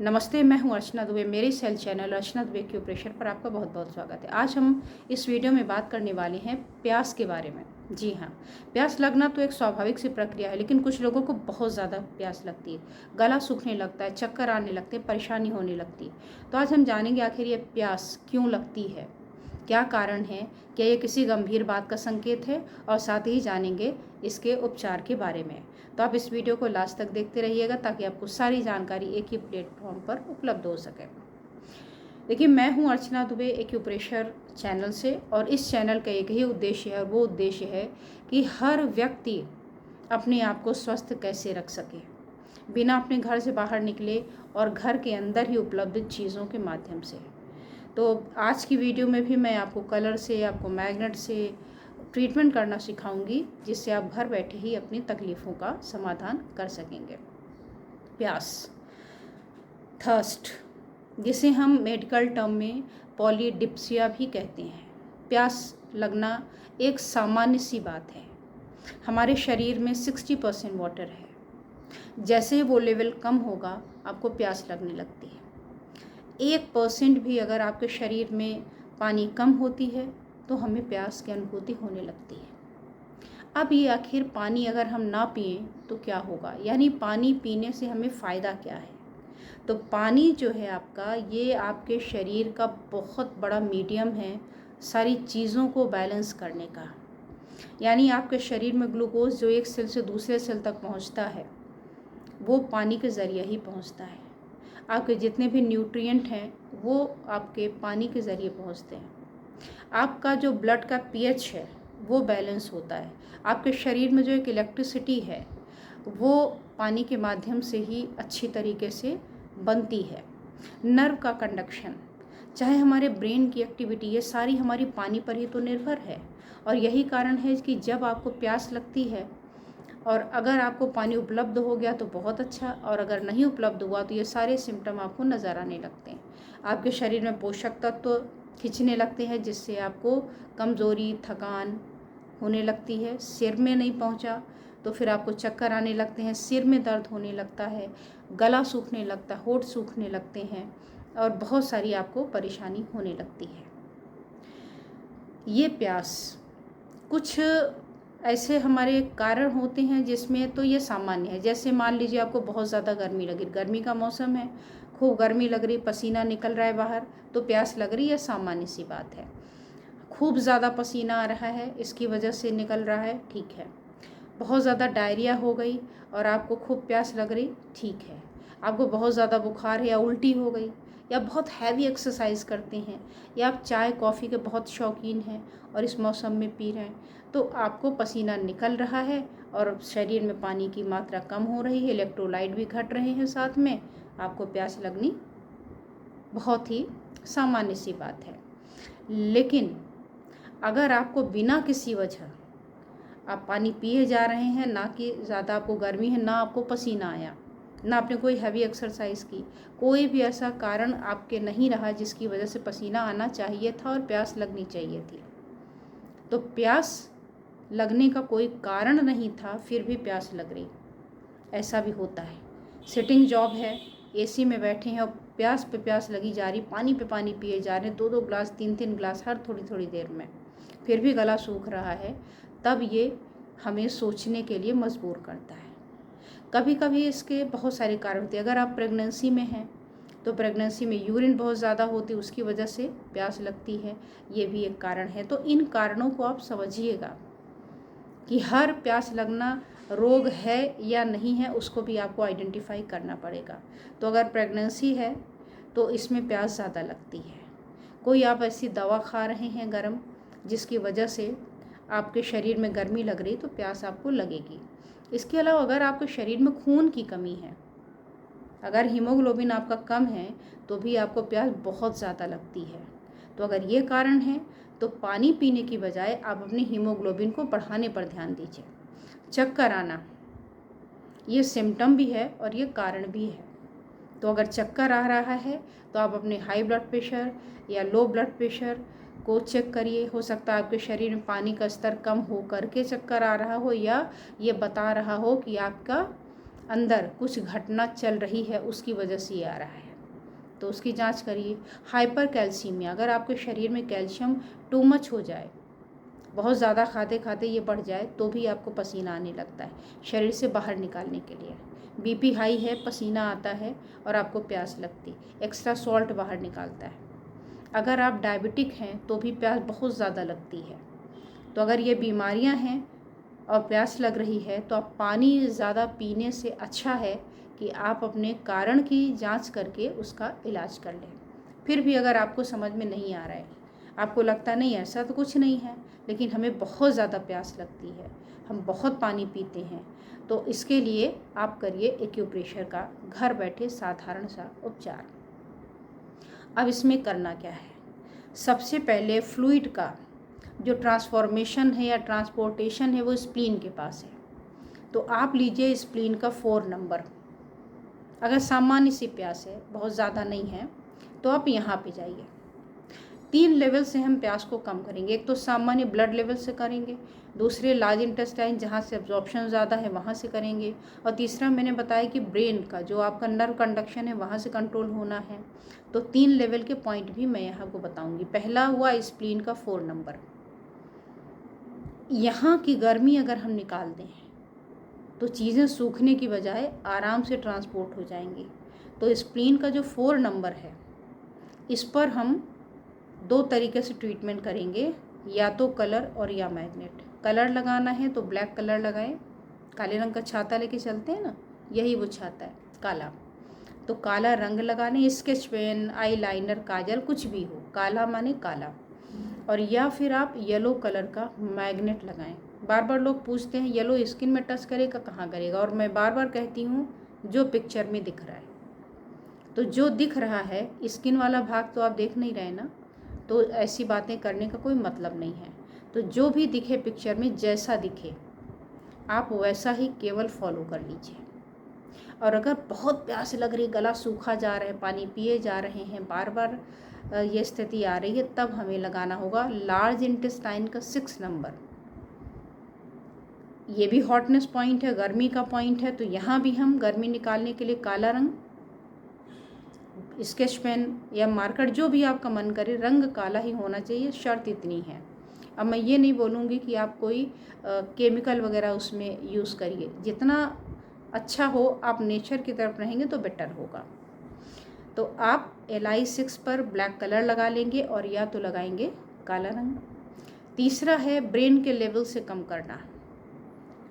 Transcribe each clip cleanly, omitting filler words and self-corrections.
नमस्ते, मैं हूं अर्चना दुबे। मेरे सेल चैनल अर्चना दुबे एक्यूप्रेशर पर आपका बहुत बहुत स्वागत है। आज हम इस वीडियो में बात करने वाले हैं प्यास के बारे में। जी हाँ, प्यास लगना तो एक स्वाभाविक सी प्रक्रिया है, लेकिन कुछ लोगों को बहुत ज़्यादा प्यास लगती है, गला सूखने लगता है, चक्कर आने लगते हैं, परेशानी होने लगती है। तो आज हम जानेंगे आखिर ये प्यास क्यों लगती है, क्या कारण है, क्या ये किसी गंभीर बात का संकेत है, और साथ ही जानेंगे इसके उपचार के बारे में। तो आप इस वीडियो को लास्ट तक देखते रहिएगा ताकि आपको सारी जानकारी एक ही प्लेटफॉर्म पर उपलब्ध हो सके। देखिए, मैं हूं अर्चना दुबे एक्यूप्रेशर चैनल से, और इस चैनल का एक ही उद्देश्य है, और वो उद्देश्य है कि हर व्यक्ति अपने आप को स्वस्थ कैसे रख सके बिना अपने घर से बाहर निकले और घर के अंदर ही उपलब्ध चीज़ों के माध्यम से। तो आज की वीडियो में भी मैं आपको कलर से, आपको मैग्नेट से ट्रीटमेंट करना सिखाऊंगी, जिससे आप घर बैठे ही अपनी तकलीफ़ों का समाधान कर सकेंगे। प्यास, थर्स्ट, जिसे हम मेडिकल टर्म में पॉलीडिप्सिया भी कहते हैं। प्यास लगना एक सामान्य सी बात है। हमारे शरीर में 60% वाटर है। जैसे ही वो लेवल कम होगा, आपको प्यास लगने लगती है। 1% भी अगर आपके शरीर में पानी कम होती है तो हमें प्यास की अनुभूति होने लगती है। अब ये आखिर पानी अगर हम ना पिएं तो क्या होगा, यानी पानी पीने से हमें फ़ायदा क्या है। तो पानी जो है आपका, ये आपके शरीर का बहुत बड़ा मीडियम है सारी चीज़ों को बैलेंस करने का। यानी आपके शरीर में ग्लूकोज जो एक सेल से दूसरे सेल तक पहुंचता है, वो पानी के ज़रिए ही पहुंचता है। आपके जितने भी न्यूट्रिएंट हैं वो आपके पानी के ज़रिए पहुंचते हैं। आपका जो ब्लड का पीएच है वो बैलेंस होता है। आपके शरीर में जो एक इलेक्ट्रिसिटी है वो पानी के माध्यम से ही अच्छी तरीके से बनती है। नर्व का कंडक्शन, चाहे हमारे ब्रेन की एक्टिविटी, ये सारी हमारी पानी पर ही तो निर्भर है। और यही कारण है कि जब आपको प्यास लगती है और अगर आपको पानी उपलब्ध हो गया तो बहुत अच्छा, और अगर नहीं उपलब्ध हुआ तो ये सारे सिम्टम आपको नज़र आने लगते हैं। आपके शरीर में पोषक तत्व खिंचने लगते हैं, जिससे आपको कमज़ोरी, थकान होने लगती है। सिर में नहीं पहुंचा तो फिर आपको चक्कर आने लगते हैं, सिर में दर्द होने लगता है, गला सूखने लगता है, होंठ सूखने लगते हैं, और बहुत सारी आपको परेशानी होने लगती है। ये प्यास कुछ ऐसे हमारे कारण होते हैं जिसमें तो ये सामान्य है। जैसे मान लीजिए आपको बहुत ज़्यादा गर्मी लगी, गर्मी का मौसम है, खूब गर्मी लग रही, पसीना निकल रहा है बाहर, तो प्यास लग रही है, सामान्य सी बात है। खूब ज़्यादा पसीना आ रहा है, इसकी वजह से निकल रहा है, ठीक है। बहुत ज़्यादा डायरिया हो गई और आपको खूब प्यास लग रही, ठीक है। आपको बहुत ज़्यादा बुखार है या उल्टी हो गई, या बहुत हैवी एक्सरसाइज करते हैं, या आप चाय कॉफ़ी के बहुत शौकीन हैं और इस मौसम में पी रहे हैं, तो आपको पसीना निकल रहा है और शरीर में पानी की मात्रा कम हो रही है, इलेक्ट्रोलाइट भी घट रहे हैं साथ में, आपको प्यास लगनी बहुत ही सामान्य सी बात है। लेकिन अगर आपको बिना किसी वजह आप पानी पिए जा रहे हैं, ना कि ज़्यादा आपको गर्मी है, ना आपको पसीना आया, ना आपने कोई हैवी एक्सरसाइज की, कोई भी ऐसा कारण आपके नहीं रहा जिसकी वजह से पसीना आना चाहिए था और प्यास लगनी चाहिए थी, तो प्यास लगने का कोई कारण नहीं था, फिर भी प्यास लग रही, ऐसा भी होता है। सिटिंग जॉब है, एसी में बैठे हैं और प्यास पे प्यास लगी जा रही, पानी पे पानी पिए जा रहे हैं, 2-2 गिलास, 3-3 गिलास हर थोड़ी थोड़ी देर में, फिर भी गला सूख रहा है, तब ये हमें सोचने के लिए मजबूर करता है। कभी कभी इसके बहुत सारे कारण होते हैं। अगर आप प्रेगनेंसी में हैं तो प्रेगनेंसी में यूरिन बहुत ज़्यादा होती है, उसकी वजह से प्यास लगती है, ये भी एक कारण है। तो इन कारणों को आप समझिएगा कि हर प्यास लगना रोग है या नहीं है, उसको भी आपको आइडेंटिफाई करना पड़ेगा। तो अगर प्रेगनेंसी है तो इसमें प्यास ज़्यादा लगती है। कोई आप ऐसी दवा खा रहे हैं गर्म, जिसकी वजह से आपके शरीर में गर्मी लग रही, तो प्यास आपको लगेगी। इसके अलावा अगर आपके शरीर में खून की कमी है, अगर हीमोग्लोबिन आपका कम है, तो भी आपको प्यास बहुत ज़्यादा लगती है। तो अगर ये कारण है तो पानी पीने की बजाय आप अपनी हीमोग्लोबिन को बढ़ाने पर ध्यान दीजिए। चक्कर आना, ये सिम्टम भी है और ये कारण भी है। तो अगर चक्कर आ रहा है तो आप अपने हाई ब्लड प्रेशर या लो ब्लड प्रेशर को चेक करिए। हो सकता है आपके शरीर में पानी का स्तर कम हो करके चक्कर आ रहा हो, या ये बता रहा हो कि आपका अंदर कुछ घटना चल रही है, उसकी वजह से ये आ रहा है। तो उसकी जांच करिए। हाइपर कैल्सीमिया, अगर आपके शरीर में कैल्शियम टू मच हो जाए, बहुत ज़्यादा खाते खाते ये बढ़ जाए, तो भी आपको पसीना आने लगता है शरीर से बाहर निकालने के लिए। बीपी हाई है, पसीना आता है और आपको प्यास लगती, एक्स्ट्रा सॉल्ट बाहर निकालता है। अगर आप डायबिटिक हैं तो भी प्यास बहुत ज़्यादा लगती है। तो अगर ये बीमारियां हैं और प्यास लग रही है तो आप पानी ज़्यादा पीने से अच्छा है कि आप अपने कारण की जांच करके उसका इलाज कर लें। फिर भी अगर आपको समझ में नहीं आ रहा है, आपको लगता नहीं ऐसा तो कुछ नहीं है, लेकिन हमें बहुत ज़्यादा प्यास लगती है, हम बहुत पानी पीते हैं, तो इसके लिए आप करिए एक्यूप्रेशर का घर बैठे साधारण सा उपचार। अब इसमें करना क्या है? सबसे पहले फ्लूइड का जो ट्रांसफॉर्मेशन है या ट्रांसपोर्टेशन है वो स्प्लीन के पास है। तो आप लीजिए स्प्लीन का 4 नंबर। अगर सामान्य सी प्यास है, बहुत ज़्यादा नहीं है, तो आप यहाँ पे जाइए। 3 लेवल से हम प्यास को कम करेंगे। एक तो सामान्य ब्लड लेवल से करेंगे, दूसरे लार्ज इंटेस्टाइन जहाँ से एब्जॉर्प्शन ज़्यादा है वहाँ से करेंगे, और तीसरा मैंने बताया कि ब्रेन का जो आपका नर्व कंडक्शन है वहाँ से कंट्रोल होना है। तो 3 लेवल के पॉइंट भी मैं यहाँ को बताऊँगी। पहला हुआ स्प्लीन का 4 नंबर। यहाँ की गर्मी अगर हम निकाल दें तो चीज़ें सूखने की बजाय आराम से ट्रांसपोर्ट हो जाएंगी। तो स्प्लीन का जो 4 नंबर है, इस पर हम 2 तरीके से ट्रीटमेंट करेंगे, या तो कलर और या मैग्नेट। कलर लगाना है तो ब्लैक कलर लगाएं, काले रंग का छाता लेके चलते हैं ना, यही वो छाता है काला। तो काला रंग लगाने, स्केच पेन, आई लाइनर, काजल, कुछ भी हो, काला माने काला। और या फिर आप येलो कलर का मैग्नेट लगाएं। बार बार लोग पूछते हैं येलो स्किन में टच करेगा, कहाँ करेगा, और मैं बार बार कहती हूँ जो पिक्चर में दिख रहा है। तो जो दिख रहा है स्किन वाला भाग तो आप देख नहीं रहे ना, तो ऐसी बातें करने का कोई मतलब नहीं है। तो जो भी दिखे पिक्चर में, जैसा दिखे आप वैसा ही केवल फॉलो कर लीजिए। और अगर बहुत प्यास लग रही, गला सूखा जा रहा है, पानी पिए जा रहे हैं, बार बार ये स्थिति आ रही है, तब हमें लगाना होगा लार्ज इंटेस्टाइन का 6 नंबर। ये भी हॉटनेस पॉइंट है, गर्मी का पॉइंट है। तो यहाँ भी हम गर्मी निकालने के लिए काला रंग, स्केच पेन या मार्कर, जो भी आपका मन करे, रंग काला ही होना चाहिए, शर्त इतनी है। अब मैं ये नहीं बोलूँगी कि आप कोई केमिकल वगैरह उसमें यूज़ करिए, जितना अच्छा हो आप नेचर की तरफ रहेंगे तो बेटर होगा। तो आप LI6 पर ब्लैक कलर लगा लेंगे और या तो लगाएंगे काला रंग। तीसरा है ब्रेन के लेवल से कम करना।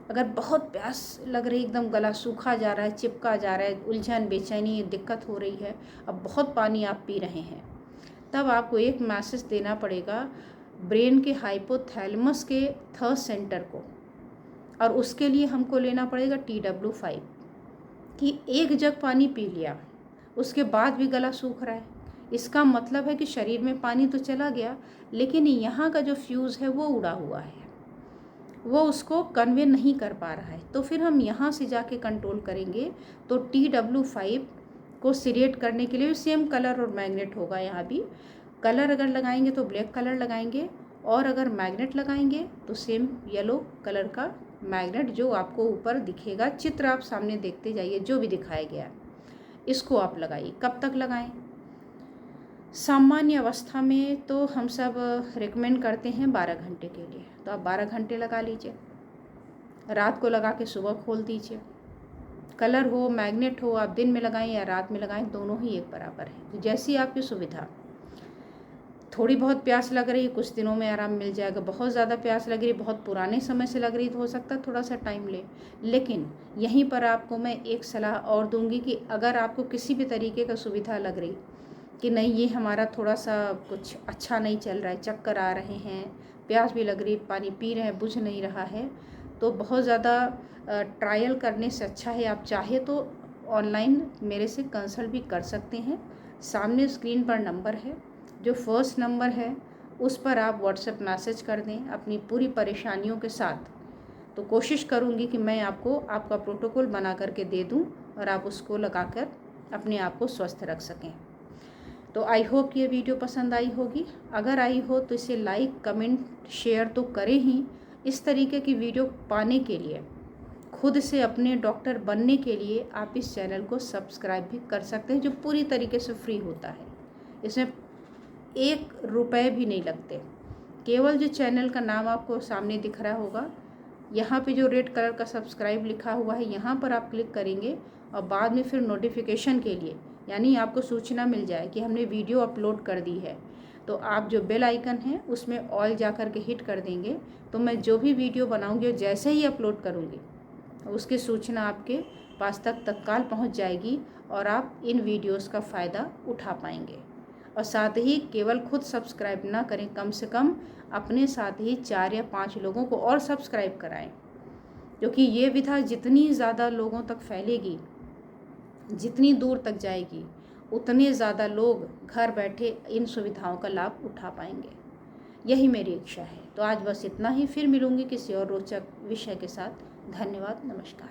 अगर बहुत प्यास लग रही, एकदम गला सूखा जा रहा है, चिपका जा रहा है, उलझन, बेचैनी, दिक्कत हो रही है, अब बहुत पानी आप पी रहे हैं, तब आपको एक मैसेज देना पड़ेगा ब्रेन के हाइपोथैलेमस के 3rd सेंटर को, और उसके लिए हमको लेना पड़ेगा TW5 कि 1 जग पानी पी लिया, उसके बाद भी गला सूख रहा है। इसका मतलब है कि शरीर में पानी तो चला गया, लेकिन यहाँ का जो फ्यूज़ है वो उड़ा हुआ है, वो उसको कन्वे नहीं कर पा रहा है। तो फिर हम यहाँ से जाके कंट्रोल करेंगे। तो TW5 को सिरेट करने के लिए सेम कलर और मैग्नेट होगा। यहाँ भी कलर अगर लगाएंगे तो ब्लैक कलर लगाएंगे, और अगर मैग्नेट लगाएंगे तो सेम येलो कलर का मैग्नेट जो आपको ऊपर दिखेगा, चित्र आप सामने देखते जाइए, जो भी दिखाया गया इसको आप लगाइए। कब तक लगाएं? सामान्य अवस्था में तो हम सब रिकमेंड करते हैं 12 घंटे के लिए, तो आप 12 घंटे लगा लीजिए। रात को लगा के सुबह खोल दीजिए। कलर हो, मैग्नेट हो, आप दिन में लगाएं या रात में लगाएं, दोनों ही एक बराबर है। तो जैसी आपकी सुविधा। थोड़ी बहुत प्यास लग रही है, कुछ दिनों में आराम मिल जाएगा। बहुत ज़्यादा प्यास लग रही, बहुत पुराने समय से लग रही, तो हो सकता है थोड़ा सा टाइम ले। लेकिन यहीं पर आपको मैं एक सलाह और दूंगी कि अगर आपको किसी भी तरीके का सुविधा लग रही कि नहीं, ये हमारा थोड़ा सा कुछ अच्छा नहीं चल रहा है, चक्कर आ रहे हैं, प्यास भी लग रही, पानी पी रहे हैं, बुझ नहीं रहा है, तो बहुत ज़्यादा ट्रायल करने से अच्छा है आप चाहे तो ऑनलाइन मेरे से कंसल्ट भी कर सकते हैं। सामने स्क्रीन पर नंबर है, जो 1st नंबर है उस पर आप व्हाट्सएप मैसेज कर दें अपनी पूरी परेशानियों के साथ। तो कोशिश करूँगी कि मैं आपको आपका प्रोटोकॉल बना करके दे दूँ और आप उसको लगाकर अपने आप को स्वस्थ रख सकें। तो आई होप ये वीडियो पसंद आई होगी। अगर आई हो तो इसे लाइक, कमेंट, शेयर तो करें ही। इस तरीके की वीडियो पाने के लिए खुद से अपने डॉक्टर बनने के लिए आप इस चैनल को सब्सक्राइब भी कर सकते हैं, जो पूरी तरीके से फ्री होता है। इसमें 1 रुपये भी नहीं लगते। केवल जो चैनल का नाम आपको सामने दिख रहा होगा, यहाँ पे जो रेड कलर का सब्सक्राइब लिखा हुआ है, यहाँ पर आप क्लिक करेंगे और बाद में फिर नोटिफिकेशन के लिए, यानी आपको सूचना मिल जाए कि हमने वीडियो अपलोड कर दी है, तो आप जो बेल आइकन है उसमें ऑल जा कर के हिट कर देंगे। तो मैं जो भी वीडियो बनाऊंगी जैसे ही अपलोड करूंगी उसकी सूचना आपके पास तक तत्काल पहुंच जाएगी और आप इन वीडियोस का फ़ायदा उठा पाएंगे। और साथ ही केवल खुद सब्सक्राइब ना करें, कम से कम अपने साथ ही 4 या 5 लोगों को और सब्सक्राइब कराएं, क्योंकि ये विधा जितनी ज़्यादा लोगों तक फैलेगी, जितनी दूर तक जाएगी, उतने ज़्यादा लोग घर बैठे इन सुविधाओं का लाभ उठा पाएंगे। यही मेरी इच्छा है। तो आज बस इतना ही, फिर मिलूंगी किसी और रोचक विषय के साथ। धन्यवाद, नमस्कार।